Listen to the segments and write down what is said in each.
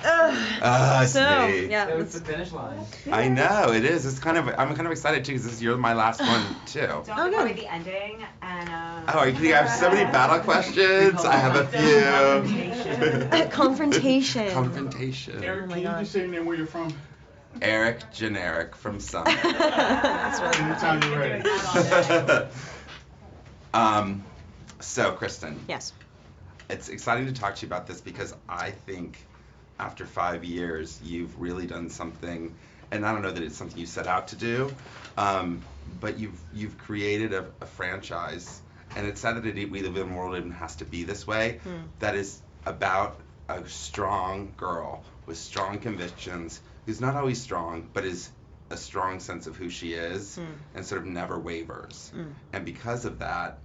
So, see. yeah. It was the finish line. I know, it is. I'm kind of excited too, because you're my last one too. Don't Oh, give away good. the ending. And, Oh, are you kidding? I have so many battle questions. I have a few. Confrontation. Confrontation. Oh Eric, my can you God. just say your name, where you're from? Eric Generic from Summit. That's really Anytime you're ready. So, Kristen. Yes. It's exciting to talk to you about this because I think after 5 years, you've really done something, and I don't know that it's something you set out to do, but you've created a franchise, and it's sad that we live in a world that has to be this way, that is about a strong girl with strong convictions, who's not always strong, but is a strong sense of who she is, and sort of never wavers. And because of that,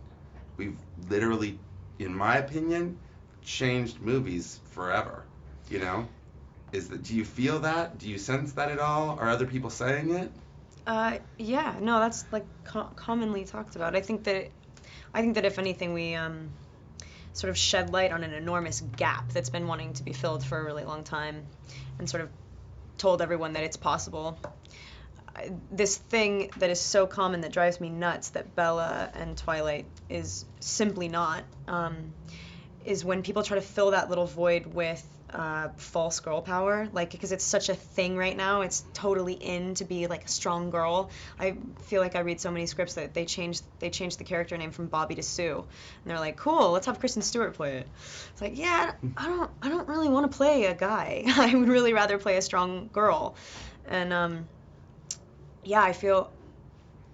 we've literally, in my opinion, changed movies forever. You know, do you feel that? Do you sense that at all? Are other people saying it? Yeah, no, that's like commonly talked about. I think that if anything, we sort of shed light on an enormous gap that's been wanting to be filled for a really long time, and sort of told everyone that it's possible. This thing that is so common that drives me nuts, that Bella and Twilight is simply not, is when people try to fill that little void with false girl power, like, because it's such a thing right now. It's totally in to be like a strong girl. I feel like I read so many scripts that they changed the character name from Bobby to Sue, and they're like, cool, let's have Kristen Stewart play it. It's like, yeah, I don't really want to play a guy. I would really rather play a strong girl. And yeah, I feel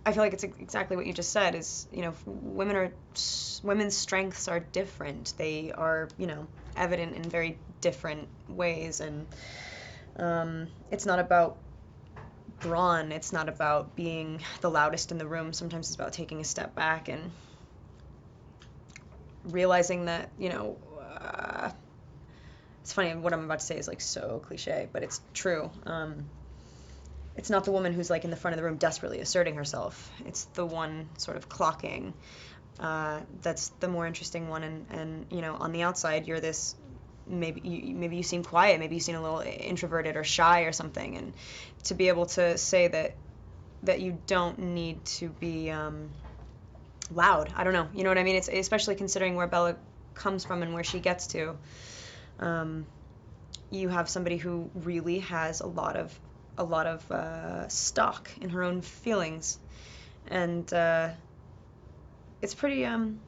like it's exactly what you just said, is, you know, women's strengths are different. They are, you know, evident in very different ways, and it's not about brawn, it's not about being the loudest in the room. Sometimes it's about taking a step back and realizing that, you know, it's funny, what I'm about to say is like so cliche, but it's true. It's not the woman who's like in the front of the room desperately asserting herself. It's the one sort of clocking. That's the more interesting one. And you know, on the outside, you're this, maybe you seem quiet, maybe you seem a little introverted or shy or something. And to be able to say that you don't need to be loud. I don't know. You know what I mean? It's especially considering where Bella comes from and where she gets to. You have somebody who really has a lot of stock in her own feelings, and it's pretty I don't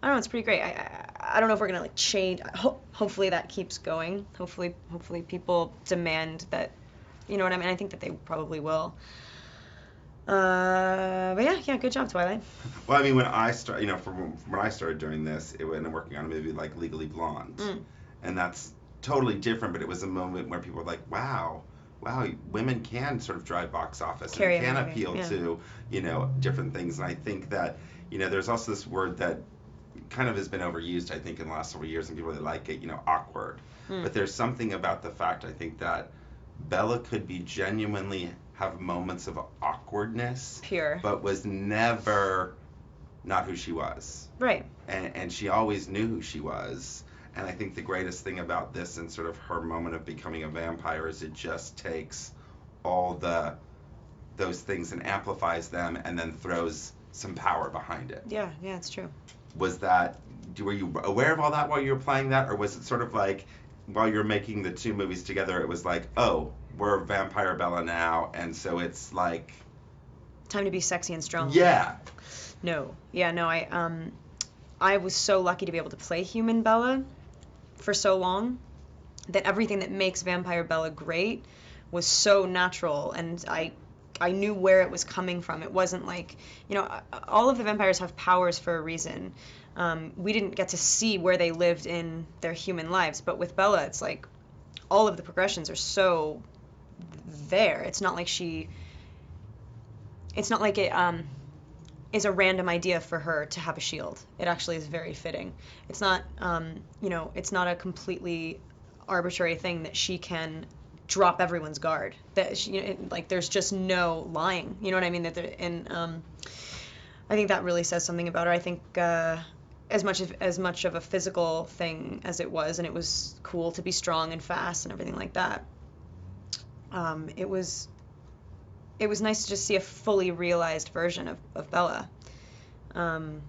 know, it's pretty great. I don't know if we're gonna like change. Hopefully that keeps going. Hopefully people demand that, you know what I mean. I think that they probably will. But yeah, good job, Twilight. Well, I mean, when I from when I started doing this, it was working on a movie like Legally Blonde, and that's totally different. But it was a moment where people were like, wow, women can sort of drive box office and can appeal to, you know, different things. And I think that, you know, there's also this word that kind of has been overused, I think, in the last several years, and people really like it, you know, awkward. But there's something about the fact, I think, that Bella could be genuinely have moments of awkwardness, pure, but was never not who she was. Right. And she always knew who she was. And I think the greatest thing about this and sort of her moment of becoming a vampire is it just takes all those things and amplifies them, and then throws some power behind it. Yeah, it's true. Was that, were you aware of all that while you were playing that, or was it sort of like while you're making the two movies together, it was like, oh, we're Vampire Bella now, and so it's like time to be sexy and strong? Yeah. No. I was so lucky to be able to play human Bella for so long, that everything that makes Vampire Bella great was so natural, and I knew where it was coming from. It wasn't like, you know, all of the vampires have powers for a reason. We didn't get to see where they lived in their human lives, but with Bella, it's like all of the progressions are so there. It's not like it is a random idea for her to have a shield. It actually is very fitting. It's not, you know, it's not a completely arbitrary thing that she can drop everyone's guard. That she, you know, like, there's just no lying. You know what I mean? I think that really says something about her. I think as much of a physical thing as it was, and it was cool to be strong and fast and everything like that. It was nice to just see a fully realized version of Bella. And